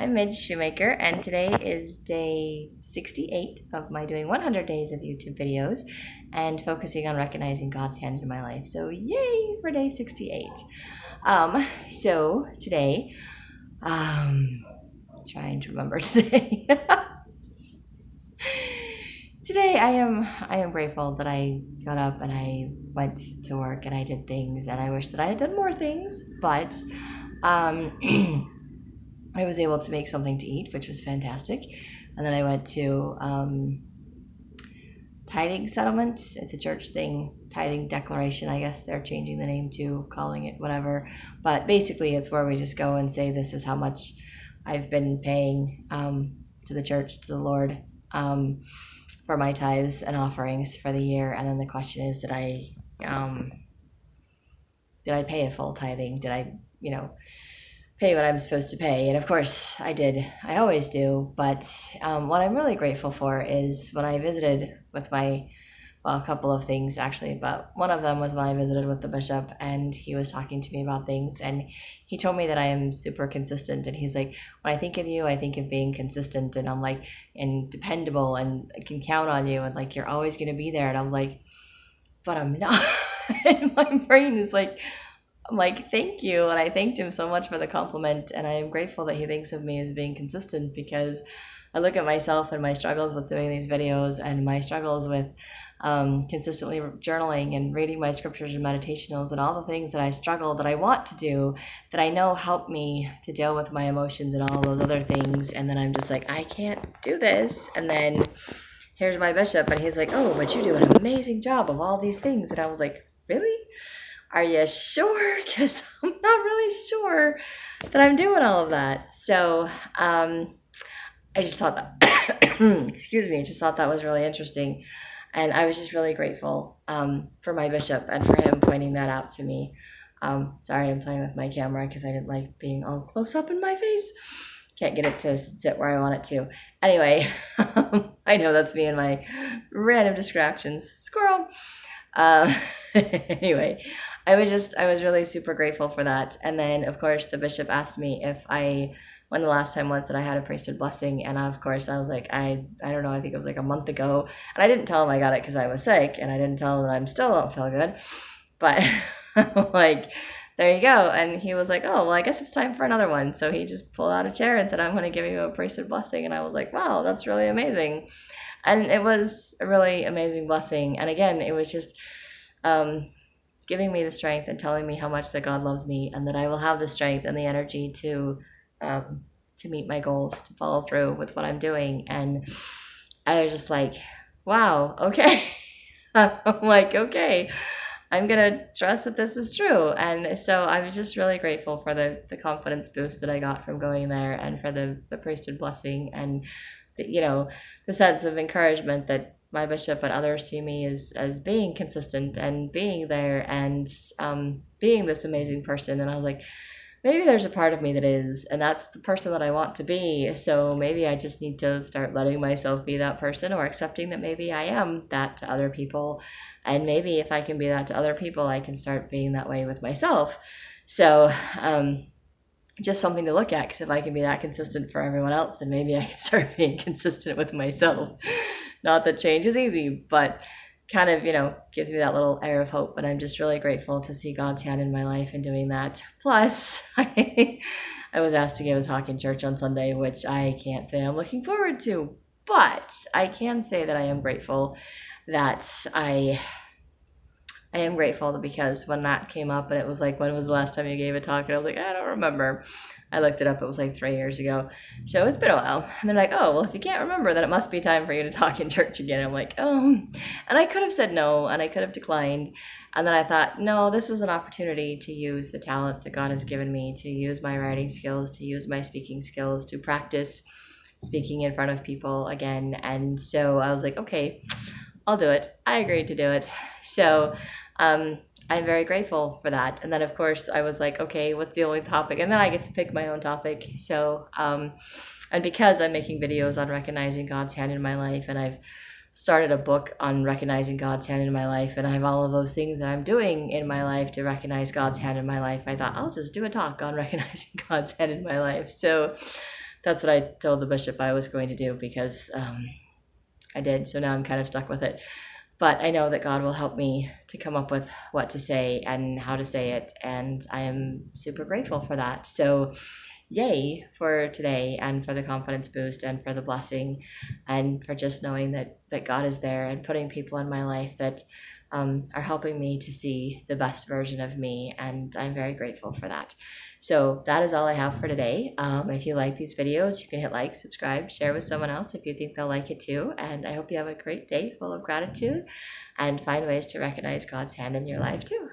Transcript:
I'm Midge Shoemaker, and today is day 68 of my doing 100 days of YouTube videos and focusing on recognizing God's hand in my life. So yay for day 68. So today, trying to remember today. Today I am grateful that I got up and I went to work and I did things, and I wish that I had done more things, but I was able to make something to eat, which was fantastic. And then I went to tithing settlement. It's a church thing, tithing declaration, I guess they're changing the name to, calling it whatever. But basically it's where we just go and say, this is how much I've been paying to the church, to the Lord, for my tithes and offerings for the year. And then the question is, did I pay a full tithing? Did I, pay what I'm supposed to pay? And of course I did. I always do. But what I'm really grateful for is when I visited with a couple of things actually, but one of them was when I visited with the bishop and he was talking to me about things, and he told me that I am super consistent. And he's like, when I think of you, I think of being consistent, and I'm like, and dependable, and I can count on you, and like, you're always going to be there. And I'm like, but I'm not. And my brain is like, I'm like, thank you. And I thanked him so much for the compliment. And I am grateful that he thinks of me as being consistent, because I look at myself and my struggles with doing these videos and my struggles with consistently journaling and reading my scriptures and meditationals and all the things that I struggle, that I want to do, that I know help me to deal with my emotions and all those other things. And then I'm just like, I can't do this. And then here's my bishop and he's like, oh, but you do an amazing job of all these things. And I was like, really? Are you sure? Because I'm not really sure that I'm doing all of that. So I just thought that, excuse me, I just thought that was really interesting. And I was just really grateful for my bishop and for him pointing that out to me. Sorry, I'm playing with my camera because I didn't like being all close up in my face. Can't get it to sit where I want it to. Anyway, I know that's me and my random distractions. Squirrel. Anyway, I was really super grateful for that. And then of course the bishop asked me when the last time was that I had a priesthood blessing. And of course I was like, I don't know, I think it was like a month ago. And I didn't tell him I got it because I was sick, and I didn't tell him that I'm still don't feel good. But like, there you go. And he was like, oh, well, I guess it's time for another one. So he just pulled out a chair and said, I'm going to give you a priesthood blessing. And I was like, wow, that's really amazing. And it was a really amazing blessing. And again, it was just giving me the strength and telling me how much that God loves me, and that I will have the strength and the energy to meet my goals, to follow through with what I'm doing. And I was just like, wow, okay. I'm like, okay, I'm going to trust that this is true. And so I was just really grateful for the confidence boost that I got from going there, and for the priesthood blessing, and the sense of encouragement that my bishop and others see me as being consistent and being there and being this amazing person. And I was like, maybe there's a part of me that is, and that's the person that I want to be. So maybe I just need to start letting myself be that person, or accepting that maybe I am that to other people. And maybe if I can be that to other people, I can start being that way with myself. So just something to look at, because if I can be that consistent for everyone else, then maybe I can start being consistent with myself. Not that change is easy, but kind of, gives me that little air of hope. And I'm just really grateful to see God's hand in my life in doing that. Plus, I was asked to give a talk in church on Sunday, which I can't say I'm looking forward to, but I can say that I am grateful that I am grateful, because when that came up and it was like, when was the last time you gave a talk? And I was like, I don't remember. I looked it up. It was like 3 years ago. So it's been a while. And they're like, oh, well, if you can't remember, then it must be time for you to talk in church again. I'm like, oh. And I could have said no, and I could have declined. And then I thought, no, this is an opportunity to use the talents that God has given me, to use my writing skills, to use my speaking skills, to practice speaking in front of people again. And so I was like, okay, I'll do it. I agreed to do it. So I'm very grateful for that. And then of course I was like, okay, what's the only topic? And then I get to pick my own topic. So and because I'm making videos on recognizing God's hand in my life, and I've started a book on recognizing God's hand in my life, and I have all of those things that I'm doing in my life to recognize God's hand in my life, I thought I'll just do a talk on recognizing God's hand in my life. So that's what I told the bishop I was going to do, because I did. So now I'm kind of stuck with it. But I know that God will help me to come up with what to say and how to say it. And I am super grateful for that. So yay for today, and for the confidence boost, and for the blessing, and for just knowing that God is there and putting people in my life that are helping me to see the best version of me, and I'm very grateful for that. So that is all I have for today. If you like these videos, you can hit like, subscribe, share with someone else if you think they'll like it too, and I hope you have a great day full of gratitude and find ways to recognize God's hand in your life too.